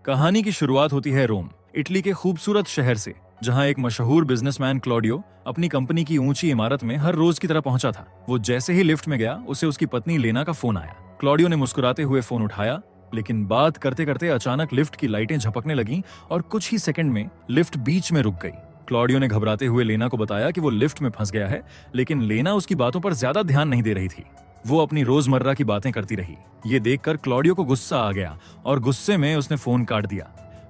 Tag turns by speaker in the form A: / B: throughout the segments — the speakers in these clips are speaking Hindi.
A: कहानी की शुरुआत होती है रोम, इटली के खूबसूरत शहर से, जहां एक मशहूर बिजनेसमैन क्लॉडियो अपनी कंपनी की ऊंची इमारत में हर रोज की तरह पहुंचा था। वो जैसे ही लिफ्ट में गया, उसे उसकी पत्नी लेना का फोन आया। क्लॉडियो ने मुस्कुराते हुए फोन उठाया, लेकिन बात करते करते अचानक लिफ्ट की लाइटें झपकने लगीं और कुछ ही सेकंड में लिफ्ट बीच में रुक गई। क्लॉडियो ने घबराते हुए लेना को बताया कि वो लिफ्ट में फंस गया है, लेकिन लेना उसकी बातों पर ज्यादा ध्यान नहीं दे रही थी। वो अपनी रोजमर्रा की बातें करती रही। ये देखकर क्लॉडियो को गुस्सा आ गया और गुस्से में उसने फोन काट दिया।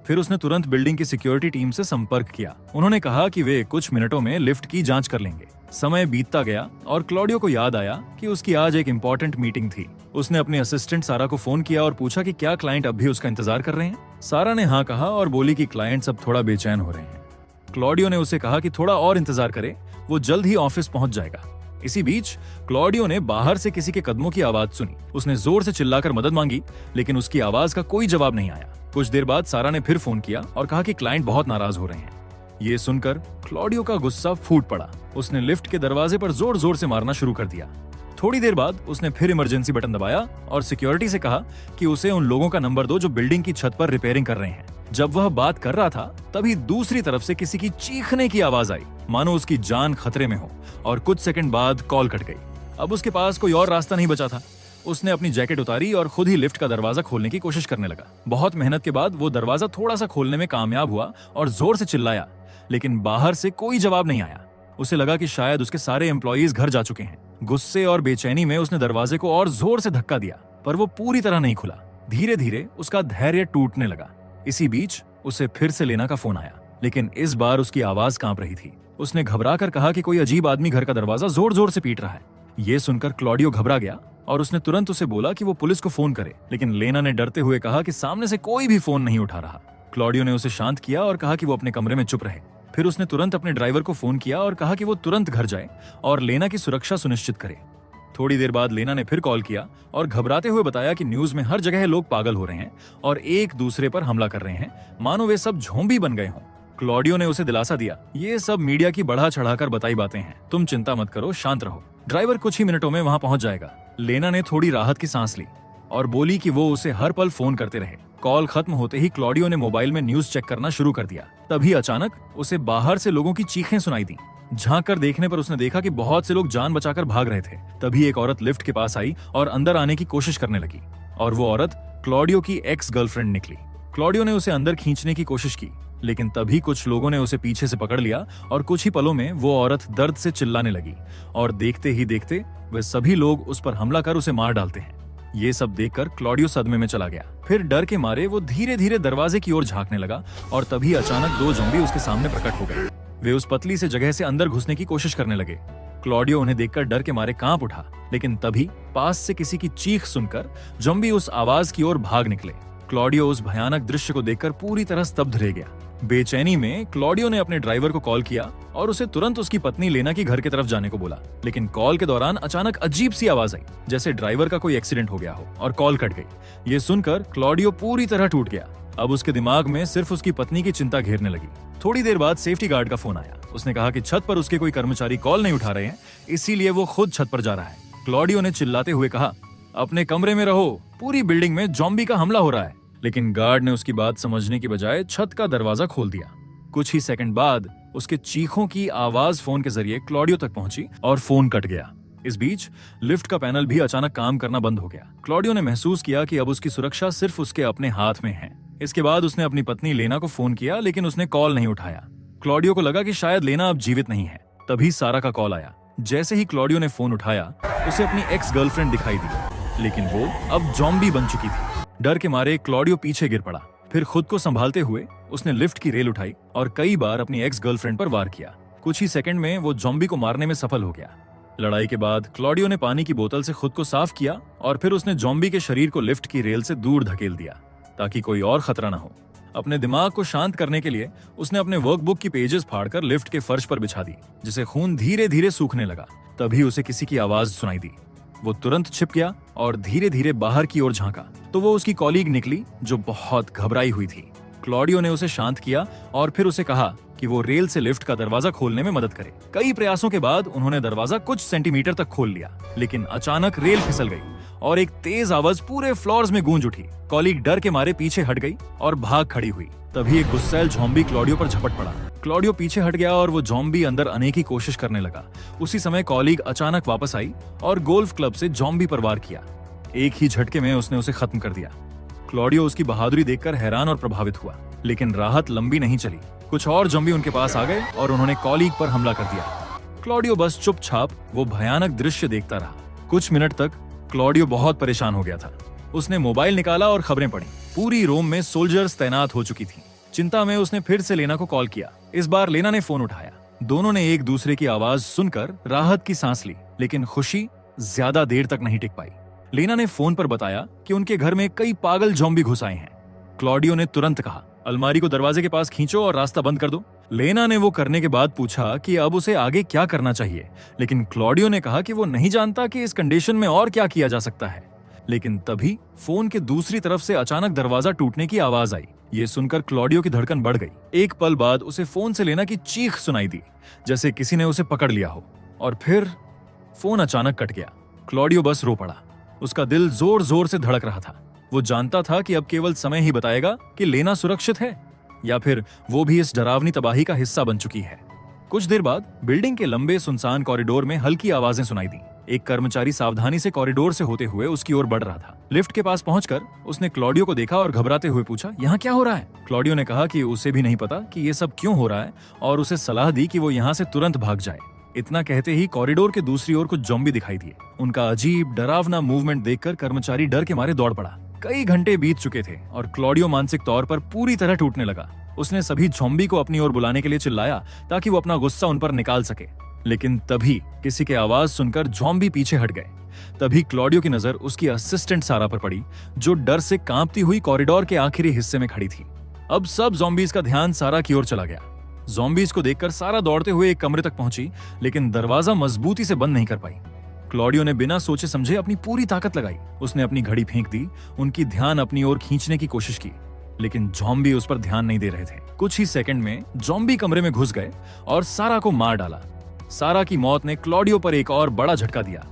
A: फिर उसने तुरंत बिल्डिंग की सिक्योरिटी टीम से संपर्क किया। उन्होंने कहा कि वे कुछ मिनटों में लिफ्ट की जांच कर लेंगे। समय बीतता गया और क्लॉडियो को याद आया कि उसकी आज एक इम्पोर्टेंट मीटिंग थी। उसने अपनी असिस्टेंट सारा को फोन किया और पूछा कि क्या क्लाइंट अब भी उसका इंतजार कर रहे हैं। सारा ने हाँ कहा और बोली कि क्लाइंट्स अब थोड़ा बेचैन हो रहे हैं। क्लॉडियो ने उसे कहा कि थोड़ा और इंतजार करे, वो जल्द ही ऑफिस पहुंच जाएगा। इसी बीच क्लॉडियो ने बाहर से किसी के कदमों की आवाज सुनी। उसने जोर से चिल्लाकर मदद मांगी, लेकिन उसकी आवाज का कोई जवाब नहीं आया। कुछ देर बाद सारा ने फिर फोन किया और कहा कि क्लाइंट बहुत नाराज हो रहे हैं। ये सुनकर क्लॉडियो का गुस्सा फूट पड़ा। उसने लिफ्ट के दरवाजे पर जोर जोर से मारना शुरू कर दिया। थोड़ी देर बाद उसने फिर इमरजेंसी बटन दबाया और सिक्योरिटी से कहा कि उसे उन लोगों का नंबर दो जो बिल्डिंग की छत पर रिपेयरिंग कर रहे हैं। जब वह बात कर रहा था, तभी दूसरी तरफ से किसी की चीखने की आवाज आई, मानो उसकी जान खतरे में हो, और कुछ सेकंड बाद कॉल कट गई। अब उसके पास कोई और रास्ता नहीं बचा था। उसने अपनी जैकेट उतारी और खुद ही लिफ्ट का दरवाजा खोलने की कोशिश करने लगा। बहुत मेहनत के बाद वो दरवाजा थोड़ा सा खोलने में कामयाब हुआ और जोर से चिल्लाया, लेकिन बाहर से कोई जवाब नहीं आया। उसे लगा कि शायद उसके सारे एम्प्लॉइज घर जा चुके हैं। गुस्से और बेचैनी में उसने दरवाजे को और जोर से धक्का दिया, पर वो पूरी तरह नहीं खुला। धीरे धीरे उसका धैर्य टूटने लगा। इसी बीच उसे फिर से लेना का फोन आया, लेकिन इस बार उसकी आवाज कांप रही थी। उसने घबरा कर कहा कि कोई अजीब आदमी घर का दरवाजा जोर जोर से पीट रहा है। ये सुनकर क्लॉडियो घबरा गया और उसने तुरंत उसे बोला कि वो पुलिस को फोन करे, लेकिन लेना ने डरते हुए कहा कि सामने से कोई भी फोन नहीं उठा रहा। क्लॉडियो ने उसे शांत किया और कहा कि वो अपने कमरे में चुप रहे। फिर उसने तुरंत अपने ड्राइवर को फोन किया और कहा कि वो तुरंत घर जाए और लेना की सुरक्षा सुनिश्चित करे। थोड़ी देर बाद लेना ने फिर कॉल किया और घबराते हुए बताया कि न्यूज में हर जगह लोग पागल हो रहे हैं और एक दूसरे पर हमला कर रहे हैं, मानो वे सब ज़ॉम्बी बन गए हों। क्लॉडियो ने उसे दिलासा दिया, ये सब मीडिया की बढ़ा चढ़ाकर बताई बातें हैं, तुम चिंता मत करो, शांत रहो, ड्राइवर कुछ ही मिनटों में वहां पहुंच जाएगा। लेना ने थोड़ी राहत की सांस ली और बोली कि वो उसे हर पल फोन करते रहे। कॉल खत्म होते ही क्लॉडियो ने मोबाइल में न्यूज चेक करना शुरू कर दिया। तभी अचानक उसे बाहर से लोगों की चीखें सुनाई दी। झांक कर देखने पर उसने देखा कि बहुत से लोग जान बचाकर भाग रहे थे। तभी एक औरत लिफ्ट के पास आई और अंदर आने की कोशिश करने लगी, और वो औरत क्लॉडियो की एक्स गर्लफ्रेंड निकली। क्लॉडियो ने उसे अंदर खींचने की कोशिश की, लेकिन तभी कुछ लोगों ने उसे पीछे से पकड़ लिया और कुछ ही पलों में वो औरत दर्द से चिल्लाने लगी और देखते ही देखते वे सभी लोग उस पर हमला कर उसे मार डालते हैं। ये सब देखकर क्लॉडियो सदमे में चला गया। फिर डर के मारे वो धीरे धीरे दरवाजे की ओर झांकने लगा और तभी अचानक दो ज़ॉम्बी उसके सामने प्रकट हो गए। वे उस पतली से जगह से अंदर घुसने की कोशिश करने लगे। क्लॉडियो उन्हें देखकर डर के मारे कांप उठा, लेकिन तभी पास से किसी की चीख सुनकर ज़ॉम्बी उस आवाज की ओर भाग निकले। क्लॉडियो उस भयानक दृश्य को देखकर पूरी तरह स्तब्ध रह गया। बेचैनी में क्लॉडियो ने अपने ड्राइवर को कॉल किया और उसे तुरंत उसकी पत्नी लेना की घर की तरफ जाने को बोला, लेकिन कॉल के दौरान अचानक अजीब सी आवाज आई, जैसे ड्राइवर का कोई एक्सीडेंट हो गया हो, और कॉल कट गई। ये सुनकर क्लॉडियो पूरी तरह टूट गया। अब उसके दिमाग में सिर्फ उसकी पत्नी की चिंता घेरने लगी। थोड़ी देर बाद सेफ्टी गार्ड का फोन आया। उसने कहा कि छत पर उसके कोई कर्मचारी कॉल नहीं उठा रहे हैं, इसीलिए वो खुद छत पर जा रहा है। क्लॉडियो ने चिल्लाते हुए कहा, अपने कमरे में रहो, पूरी बिल्डिंग में ज़ॉम्बी का हमला हो रहा है। लेकिन गार्ड ने उसकी बात समझने की बजाय छत का दरवाजा खोल दिया। कुछ ही सेकंड बाद उसके चीखों की आवाज फोन के जरिए क्लॉडियो तक पहुंची और फोन कट गया। इस बीच लिफ्ट का पैनल भी अचानक काम करना बंद हो गया। क्लॉडियो ने महसूस किया कि अब उसकी सुरक्षा सिर्फ उसके अपने हाथ में है। इसके बाद उसने अपनी पत्नी लेना को फोन किया, लेकिन उसने कॉल नहीं उठाया। क्लॉडियो को लगा कि शायद लेना अब जीवित नहीं है। तभी सारा का कॉल आया। जैसे ही क्लॉडियो ने फोन उठाया, उसे अपनी एक्स गर्लफ्रेंड दिखाई दी, लेकिन वो अब ज़ॉम्बी बन चुकी थी। डर के मारे क्लॉडियो पीछे गिर पड़ा। फिर खुद को संभालते हुए उसने लिफ्ट की रेल उठाई और कई बार अपनी एक्स गर्लफ्रेंड पर वार किया। कुछ ही सेकंड में वो ज़ॉम्बी को मारने में सफल हो गया। लड़ाई के बाद क्लॉडियो ने पानी की बोतल से खुद को साफ किया और फिर उसने ज़ॉम्बी के शरीर को लिफ्ट की रेल से दूर धकेल दिया, ताकि कोई और खतरा न हो। अपने दिमाग को शांत करने के लिए उसने अपने वर्कबुक की पेजेस फाड़कर लिफ्ट के फर्श पर बिछा दी, जिसे खून धीरे धीरे सूखने लगा। तभी उसे किसी की आवाज सुनाई दी। वो तुरंत छिप गया और धीरे धीरे बाहर की ओर झांका, तो वो उसकी कॉलीग निकली, जो बहुत घबराई हुई थी। क्लॉडियो ने उसे शांत किया और फिर उसे कहा कि वो रेल से लिफ्ट का दरवाजा खोलने में मदद करे। कई प्रयासों के बाद उन्होंने दरवाजा कुछ सेंटीमीटर तक खोल लिया, लेकिन अचानक रेल फिसल गई और एक तेज आवाज पूरे फ्लोर्स में गूंज उठी। कॉलीग डर के मारे पीछे हट गई और भाग खड़ी हुई। तभी एक गुस्सैल ज़ॉम्बी क्लॉडियो पर झपट पड़ा। क्लॉडियो पीछे हट गया और वो ज़ॉम्बी अंदर आने की कोशिश करने लगा। उसी समय कॉलीग अचानक वापस आई और गोल्फ क्लब से ज़ॉम्बी पर वार किया। एक ही झटके में उसने उसे खत्म कर दिया। क्लॉडियो उसकी बहादुरी देखकर हैरान और प्रभावित हुआ, लेकिन राहत लंबी नहीं चली। कुछ और ज़ॉम्बी उनके पास आ गए और उन्होंने कॉलीग पर हमला कर दिया। क्लॉडियो बस चुपचाप वो भयानक दृश्य देखता रहा। कुछ मिनट तक क्लॉडियो बहुत परेशान हो गया था। उसने मोबाइल निकाला और खबरें पढ़ी। पूरी रोम में सोल्जर्स तैनात हो चुकी थी। चिंता में उसने फिर से लेना को कॉल किया। इस बार लेना ने फोन उठाया। दोनों ने एक दूसरे की आवाज सुनकर राहत की सांस ली, लेकिन खुशी ज्यादा देर तक नहीं टिक पाई। लेना ने फोन पर बताया कि उनके घर में कई पागल ज़ॉम्बी घुस आए हैं। क्लॉडियो ने तुरंत कहा, अलमारी को दरवाजे के पास खींचो और रास्ता बंद कर दो। लेना ने वो करने के बाद पूछा कि अब उसे आगे क्या करना चाहिए, लेकिन क्लॉडियो ने कहा कि वो नहीं जानता कि इस कंडीशन में और क्या किया जा सकता है। लेकिन तभी फोन के दूसरी तरफ से अचानक दरवाजा टूटने की आवाज आई। ये सुनकर क्लॉडियो की धड़कन बढ़ गई। एक पल बाद उसे फोन से लेना की चीख सुनाई दी, जैसे किसी ने उसे पकड़ लिया हो। और फिर फोन अचानक कट गया। क्लॉडियो बस रो पड़ा। उसका दिल जोर जोर से धड़क रहा था। वो जानता था कि अब केवल समय ही बताएगा कि लेना सुरक्षित है या फिर वो भी इस डरावनी तबाही का हिस्सा बन चुकी है। कुछ देर बाद बिल्डिंग के लंबे सुनसान कॉरिडोर में हल्की आवाजें सुनाई दी। एक कर्मचारी सावधानी से कॉरिडोर से होते हुए उसकी ओर बढ़ रहा था। लिफ्ट के पास पहुंचकर उसने क्लॉडियो को देखा और घबराते हुए पूछा, यहाँ क्या हो रहा है? क्लॉडियो ने कहा कि उसे भी नहीं पता कि ये सब क्यों हो रहा है और उसे सलाह दी कि वो यहाँ से तुरंत भाग जाए। इतना कहते ही कॉरिडोर के दूसरी ओर कुछ ज़ॉम्बी दिखाई दिए। उनका अजीब डरावना मूवमेंट देखकर कर्मचारी डर के मारे दौड़ पड़ा। कई घंटे बीत चुके थे और क्लॉडियो मानसिक तौर पर पूरी तरह टूटने लगा। उसने सभी ज़ॉम्बी को अपनी ओर बुलाने के लिए चिल्लाया ताकि वो अपना गुस्सा उन पर निकाल सके, लेकिन तभी किसी के आवाज सुनकर ज़ॉम्बी पीछे हट गए। तभी क्लॉडियो की नजर उसकी असिस्टेंट सारा पर पड़ी, जो डर से कांपती हुई कॉरिडोर के आखिरी हिस्से में खड़ी थी। अब सब ज़ॉम्बीज का ध्यान सारा की ओर चला गया। ज़ॉम्बीज को देखकर सारा दौड़ते हुए एक कमरे तक पहुंची, लेकिन दरवाजा मजबूती से बंद नहीं कर पाई। क्लॉडियो ने बिना सोचे समझे अपनी पूरी ताकत लगाई। उसने अपनी घड़ी फेंक दी, उनकी ध्यान अपनी ओर खींचने की कोशिश की, लेकिन ज़ॉम्बी उस पर ध्यान नहीं दे रहे थे। कुछ ही सेकंड में ज़ॉम्बी कमरे में घुस गए और सारा को मार डाला। सारा की मौत ने क्लॉडियो पर एक और बड़ा झटका दिया।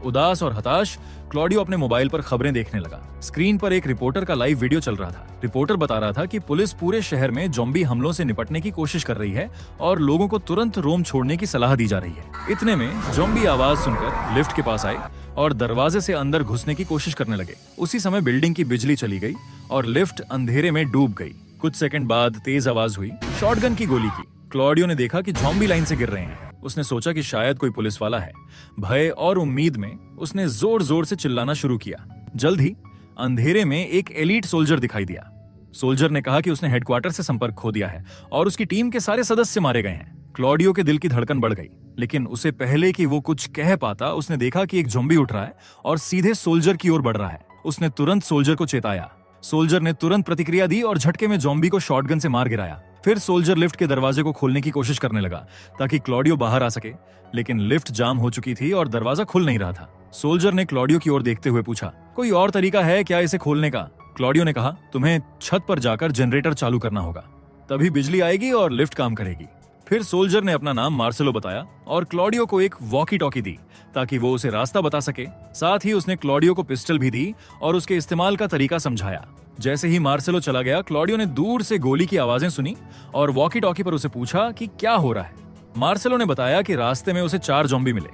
A: उदास और हताश क्लॉडियो अपने मोबाइल पर खबरें देखने लगा। स्क्रीन पर एक रिपोर्टर का लाइव वीडियो चल रहा था। रिपोर्टर बता रहा था कि पुलिस पूरे शहर में ज़ॉम्बी हमलों से निपटने की कोशिश कर रही है और लोगों को तुरंत रोम छोड़ने की सलाह दी जा रही है। इतने में ज़ॉम्बी आवाज सुनकर लिफ्ट के पास आए और दरवाजे से अंदर घुसने की कोशिश करने लगे। उसी समय बिल्डिंग की बिजली चली गई और लिफ्ट अंधेरे में डूब गई। कुछ सेकंड बाद तेज आवाज हुई, शॉटगन की गोली की। क्लॉडियो ने देखा कि ज़ॉम्बी लाइन से गिर रहे हैं। उसने सोचा कि शायद कोई पुलिस वाला है। भय और उम्मीद में उसने जोर जोर से चिल्लाना शुरू किया। जल्द ही अंधेरे में एक एलीट सोल्जर दिखाई दिया। सोल्जर ने कहा कि उसने हेडक्वार्टर से संपर्क खो दिया है और उसकी टीम के सारे सदस्य मारे गए हैं। क्लॉडियो के दिल की धड़कन बढ़ गई, लेकिन उसे पहले कि वो कुछ कह पाता, उसने देखा कि एक ज़ॉम्बी उठ रहा है और सीधे सोल्जर की ओर बढ़ रहा है। उसने तुरंत सोल्जर को चेताया। सोल्जर ने तुरंत प्रतिक्रिया दी और झटके में ज़ॉम्बी को शॉटगन से मार गिराया। फिर सोल्जर लिफ्ट के दरवाजे को खोलने की कोशिश करने लगा ताकि क्लॉडियो बाहर आ सके, लेकिन लिफ्ट जाम हो चुकी थी और दरवाजा खुल नहीं रहा था। सोल्जर ने क्लॉडियो की ओर देखते हुए पूछा, कोई और तरीका है क्या इसे खोलने का? क्लॉडियो ने कहा, तुम्हें छत पर जाकर जनरेटर चालू करना होगा, तभी बिजली आएगी और लिफ्ट काम करेगी। फिर सोल्जर ने अपना नाम मार्सेलो बताया और क्लॉडियो को एक वॉकी टॉकी दी ताकि वो उसे रास्ता बता सके। साथ ही उसने क्लॉडियो को पिस्टल भी दी और उसके इस्तेमाल का तरीका समझाया। जैसे ही मार्सेलो चला गया, क्लॉडियो ने दूर से गोली की आवाजें सुनी और वॉकी टॉकी पर उसे पूछा कि क्या हो रहा है। मार्सेलो ने बताया कि रास्ते में उसे 4 ज़ॉम्बी मिले,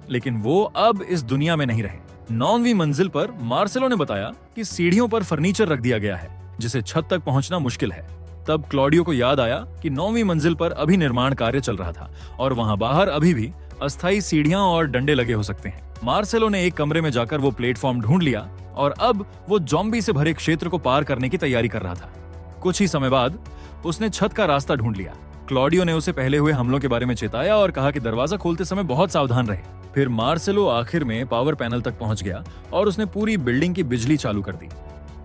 A: लेकिन वो अब इस दुनिया में नहीं रहे। 9वीं मंजिल पर मार्सेलो ने बताया कि सीढ़ियों पर फर्नीचर रख दिया गया है, जिसे छत तक पहुंचना मुश्किल है। तब क्लॉडियो को याद आया कि 9वीं मंजिल पर अभी निर्माण कार्य चल रहा था और वहां बाहर अभी भी अस्थायी सीढ़ियां और डंडे लगे हो सकते हैं। मार्सेलो ने एक कमरे में जाकर वो प्लेटफॉर्म ढूंढ लिया और अब वो ज़ॉम्बी से भरे क्षेत्र को पार करने की तैयारी कर रहा था। कुछ ही समय बाद उसने छत का रास्ता ढूंढ लिया। क्लॉडियो ने उसे पहले हुए हमलों के बारे में चेताया और कहा कि दरवाजा खोलते समय बहुत सावधान रहे। फिर मार्सेलो आखिर में पावर पैनल तक पहुंच गया और उसने पूरी बिल्डिंग की बिजली चालू कर दी।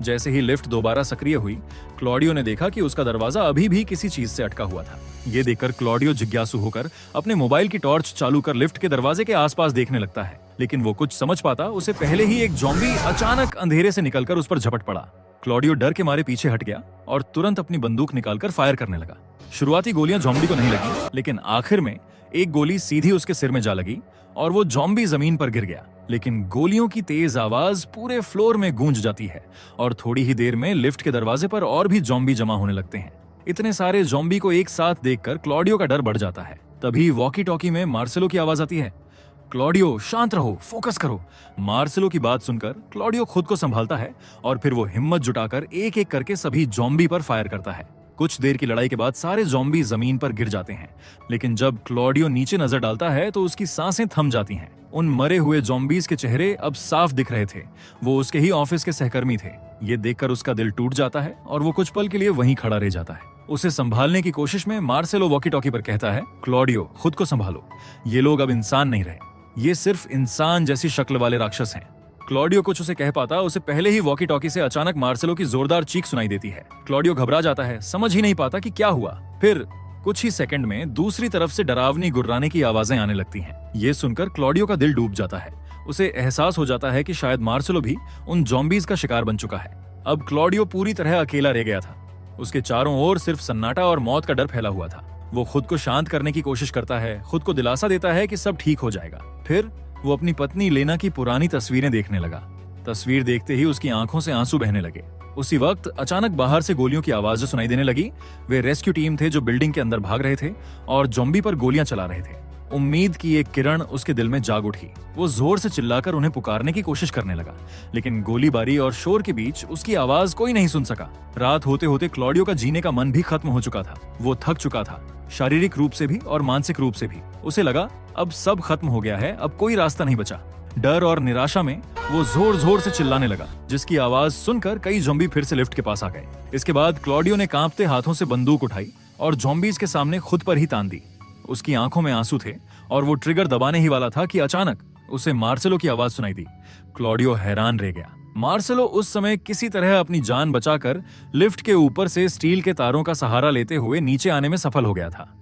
A: जैसे ही लिफ्ट दोबारा सक्रिय हुई, क्लॉडियो ने देखा कि उसका दरवाजा अभी भी किसी चीज से अटका हुआ था। ये देखकर क्लॉडियो जिज्ञासु होकर अपने मोबाइल की टॉर्च चालू कर लिफ्ट के दरवाजे के आसपास देखने लगता है, लेकिन वो कुछ समझ पाता उसे पहले ही एक ज़ॉम्बी अचानक अंधेरे से निकलकर उस पर झपट पड़ा। क्लॉडियो डर के मारे पीछे हट गया और तुरंत अपनी बंदूक निकालकर फायर करने लगा। शुरुआती गोलियां ज़ॉम्बी को नहीं लगी, लेकिन आखिर में एक गोली सीधी उसके सिर में जा लगी और वो ज़ॉम्बी जमीन पर गिर गया। लेकिन गोलियों की तेज आवाज पूरे फ्लोर में गूंज जाती है और थोड़ी ही देर में लिफ्ट के दरवाजे पर और भी ज़ॉम्बी जमा होने लगते हैं। इतने सारे ज़ॉम्बी को एक साथ देखकर क्लॉडियो का डर बढ़ जाता है। तभी वॉकी टॉकी में मार्सेलो की आवाज आती है, क्लॉडियो शांत रहो, फोकस करो। मार्सेलो की बात सुनकर क्लॉडियो खुद को संभालता है और फिर वो हिम्मत जुटाकर एक एक करके सभी ज़ॉम्बी पर फायर करता है। कुछ देर की लड़ाई के बाद सारे ज़ॉम्बी जमीन पर गिर जाते हैं, लेकिन जब क्लॉडियो नीचे नजर डालता है तो उसकी सांसें थम जाती हैं। उन मरे हुए ज़ॉम्बीज के चेहरे अब साफ दिख रहे थे। वो उसके ही ऑफिस के सहकर्मी थे। ये देखकर उसका दिल टूट जाता है और वो कुछ पल के लिए वहीं खड़ा रह जाता है। उसे संभालने की कोशिश में मार्सेलो वॉकी टॉकी पर कहता है, क्लॉडियो खुद को संभालो, ये लोग अब इंसान नहीं रहे, ये सिर्फ इंसान जैसी शक्ल वाले राक्षस हैं। क्लॉडियो कुछ उसे कह पाता उसे पहले ही वॉकी टॉकी से अचानक मार्सेलो की जोरदार चीख सुनाई देती है। क्लॉडियो घबरा जाता है, समझ ही नहीं पाता कि क्या हुआ। फिर कुछ ही सेकंड में दूसरी तरफ से डरावनी गुर्राने की आवाजें आने लगती हैं। ये सुनकर क्लॉडियो का दिल डूब जाता है। उसे एहसास हो जाता है कि शायद मार्सेलो भी उन ज़ॉम्बीज का शिकार बन चुका है। अब क्लॉडियो पूरी तरह अकेला रह गया था। उसके चारों ओर सिर्फ सन्नाटा और मौत का डर फैला हुआ था। वो खुद को शांत करने की कोशिश करता है, खुद को दिलासा देता है कि सब ठीक हो जाएगा। फिर वो अपनी पत्नी लेना की पुरानी तस्वीरें देखने लगा। तस्वीर देखते ही उसकी आंखों से आंसू बहने लगे। उसी वक्त अचानक बाहर से गोलियों की आवाजें सुनाई देने लगी। वे रेस्क्यू टीम थे जो बिल्डिंग के अंदर भाग रहे थे और ज़ॉम्बी पर गोलियां चला रहे थे। उम्मीद की एक किरण उसके दिल में जाग उठी। वो जोर से चिल्लाकर उन्हें पुकारने की कोशिश करने लगा, लेकिन गोलीबारी और शोर के बीच उसकी आवाज कोई नहीं सुन सका। रात होते होते क्लॉडियो का जीने का मन भी खत्म हो चुका था। वो थक चुका था, शारीरिक रूप से भी और मानसिक रूप से भी। उसे लगा अब सब खत्म हो गया है, अब कोई रास्ता नहीं बचा। डर और निराशा में वो जोर जोर से चिल्लाने लगा, जिसकी आवाज सुनकर कई ज़ॉम्बी फिर से लिफ्ट के पास आ गए। इसके बाद क्लॉडियो ने कांपते हाथों से बंदूक उठाई और ज़ॉम्बीज के सामने खुद पर ही तान दी। उसकी आंखों में आंसू थे और वो ट्रिगर दबाने ही वाला था कि अचानक उसे मार्सेलो की आवाज सुनाई दी। क्लॉडियो हैरान रह गया। मार्सेलो उस समय किसी तरह अपनी जान बचाकर लिफ्ट के ऊपर से स्टील के तारों का सहारा लेते हुए नीचे आने में सफल हो गया था।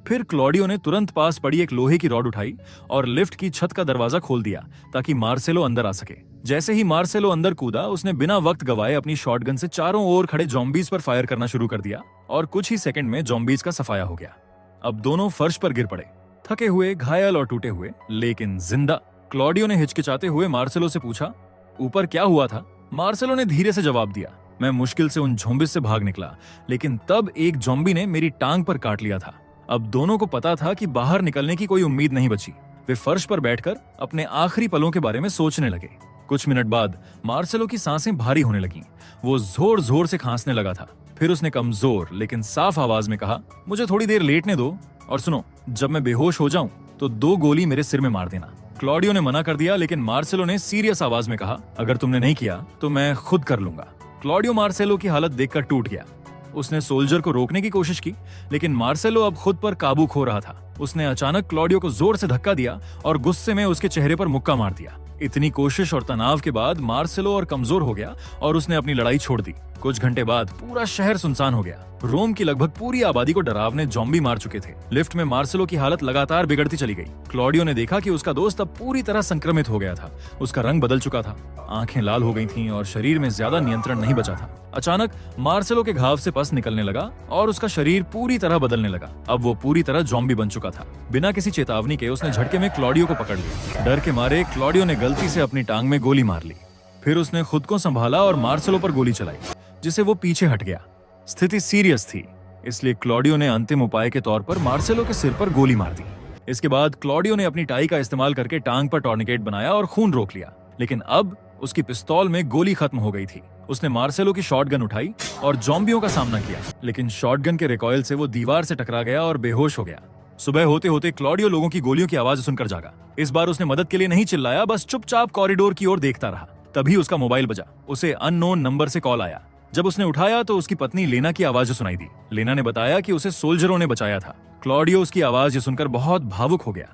A: फिर क्लॉडियो ने तुरंत पास पड़ी एक लोहे की रॉड उठाई और लिफ्ट की छत का दरवाजा खोल दिया ताकि मार्सेलो अंदर आ सके। जैसे ही मार्सेलो अंदर कूदा, उसने बिना वक्त गवाए अपनी शॉटगन से चारों ओर खड़े ज़ॉम्बीज पर फायर करना शुरू कर दिया और कुछ ही सेकंड में ज़ॉम्बीज का सफाया हो गया। अब दोनों फर्श पर गिर पड़े, थके हुए, घायल और टूटे हुए, लेकिन जिंदा। क्लॉडियो ने हिचकिचाते हुए मार्सेलो से पूछा, ऊपर क्या हुआ था? मार्सेलो ने धीरे से जवाब दिया, मैं मुश्किल से उन ज़ॉम्बीज से भाग निकला, लेकिन तब एक ज़ॉम्बी ने मेरी टांग पर काट लिया था। अब दोनों को पता था कि बाहर निकलने की कोई उम्मीद नहीं बची। वे फर्श पर बैठकर अपने आखिरी पलों के बारे में सोचने लगे। कुछ मिनट बाद मार्सेलो की सांसें भारी होने लगीं। वो जोर जोर से खांसने लगा था। फिर उसने कमजोर लेकिन साफ आवाज में कहा, मुझे थोड़ी देर लेटने दो, और सुनो, जब मैं बेहोश हो जाऊं तो 2 गोली मेरे सिर में मार देना। क्लॉडियो ने मना कर दिया, लेकिन मार्सेलो ने सीरियस आवाज में कहा, अगर तुमने नहीं किया तो मैं खुद कर लूंगा। क्लॉडियो मार्सेलो की हालत देखकर टूट गया। उसने सोल्जर को रोकने की कोशिश की, लेकिन मार्सेलो अब खुद पर काबू खो रहा था। उसने अचानक क्लॉडियो को जोर से धक्का दिया और गुस्से में उसके चेहरे पर मुक्का मार दिया। इतनी कोशिश और तनाव के बाद मार्सेलो और कमजोर हो गया और उसने अपनी लड़ाई छोड़ दी। कुछ घंटे बाद पूरा शहर सुनसान हो गया। रोम की लगभग पूरी आबादी को डरावने ज़ॉम्बी मार चुके थे। लिफ्ट में मार्सेलो की हालत लगातार बिगड़ती चली गई। क्लॉडियो ने देखा कि उसका दोस्त अब पूरी तरह संक्रमित हो गया था। उसका रंग बदल चुका था, आंखें लाल हो गई थीं और शरीर में ज्यादा नियंत्रण नहीं बचा था। अचानक मार्सेलो के घाव से पस निकलने लगा और उसका शरीर पूरी तरह बदलने लगा। अब वो पूरी तरह ज़ॉम्बी बन चुका था। बिना किसी चेतावनी के उसने झटके में क्लॉडियो को पकड़ लिया। डर के मारे क्लॉडियो ने गलती से अपनी टांग में गोली मार ली। फिर उसने खुद को संभाला और मार्सेलो पर गोली चलाई, जिसे वो पीछे हट गया। स्थिति सीरियस थी, इसलिए क्लॉडियो ने अंतिम उपाय के तौर पर मार्सेलो के सिर पर गोली मार दी। इसके बाद क्लॉडियो ने अपनी टाई का इस्तेमाल करके टांग पर टॉर्निकेट बनाया और खून रोक लिया, लेकिन अब उसकी पिस्तौल में गोली खत्म हो गई थी। उसने मार्सेलो की शॉटगन उठाई और ज़ॉम्बियों का सामना किया, लेकिन शॉटगन के रिकॉइल से वो दीवार से टकरा गया और बेहोश हो गया। सुबह होते होते क्लॉडियो लोगों की गोलियों की आवाज सुनकर जागा। इस बार उसने मदद के लिए नहीं चिल्लाया, बस चुपचाप कॉरिडोर की ओर देखता रहा। तभी उसका मोबाइल बजा। उसे अननोन नंबर से कॉल आया। जब उसने उठाया तो उसकी पत्नी लेना की आवाज सुनाई दी। लेना ने बताया कि उसे सोल्जरों ने बचाया था। क्लॉडियो उसकी आवाज सुनकर बहुत भावुक हो गया,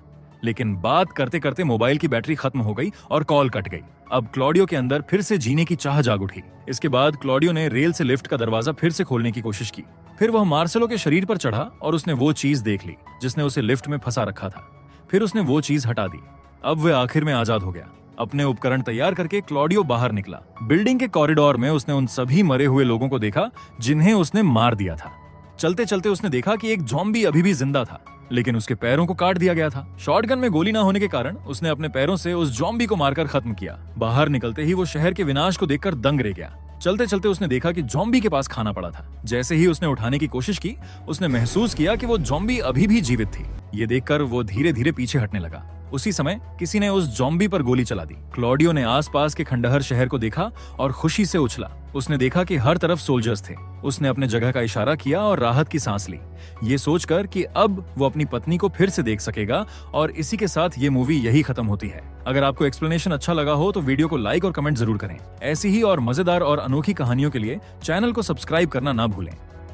A: लेकिन बात करते करते मोबाइल की बैटरी खत्म हो गई और कॉल कट गई। अब क्लॉडियो के अंदर फिर से जीने की चाह जाग उठी। इसके बाद क्लॉडियो ने रेल से लिफ्ट का दरवाजा फिर से खोलने की कोशिश की। फिर वह मार्सेलो के शरीर पर चढ़ा और उसने वो चीज देख ली जिसने उसे लिफ्ट में फंसा रखा था। फिर उसने वो चीज हटा दी। अब वह आखिर में आजाद हो गया। अपने उपकरण तैयार करके क्लॉडियो बाहर निकला। बिल्डिंग के कॉरिडोर में उसने उन सभी मरे हुए लोगों को देखा जिन्हें उसने मार दिया था। चलते चलते उसने देखा कि एक ज़ॉम्बी अभी भी जिंदा था। लेकिन उसके पैरों को काट दिया गया था। शॉटगन में गोली ना होने के कारण उसने अपने पैरों से उस ज़ॉम्बी को मारकर खत्म किया। बाहर निकलते ही वो शहर के विनाश को देखकर दंग रह गया। चलते चलते उसने देखा कि ज़ॉम्बी के पास खाना पड़ा था। जैसे ही उसने उठाने की कोशिश की, उसने महसूस किया कि वो ज़ॉम्बी अभी भी जीवित थी। ये देखकर वो धीरे धीरे पीछे हटने लगा। उसी समय किसी ने उस ज़ॉम्बी पर गोली चला दी। क्लॉडियो ने आसपास के खंडहर शहर को देखा और खुशी से उछला। उसने देखा कि हर तरफ सोल्जर्स थे। उसने अपने जगह का इशारा किया और राहत की सांस ली, ये सोचकर कि अब वो अपनी पत्नी को फिर से देख सकेगा। और इसी के साथ ये मूवी यही खत्म होती है। अगर आपको एक्सप्लेनेशन अच्छा लगा हो तो वीडियो को लाइक और कमेंट जरूर करें। ऐसी ही और मजेदार और अनोखी कहानियों के लिए चैनल को सब्सक्राइब करना ना भूलें।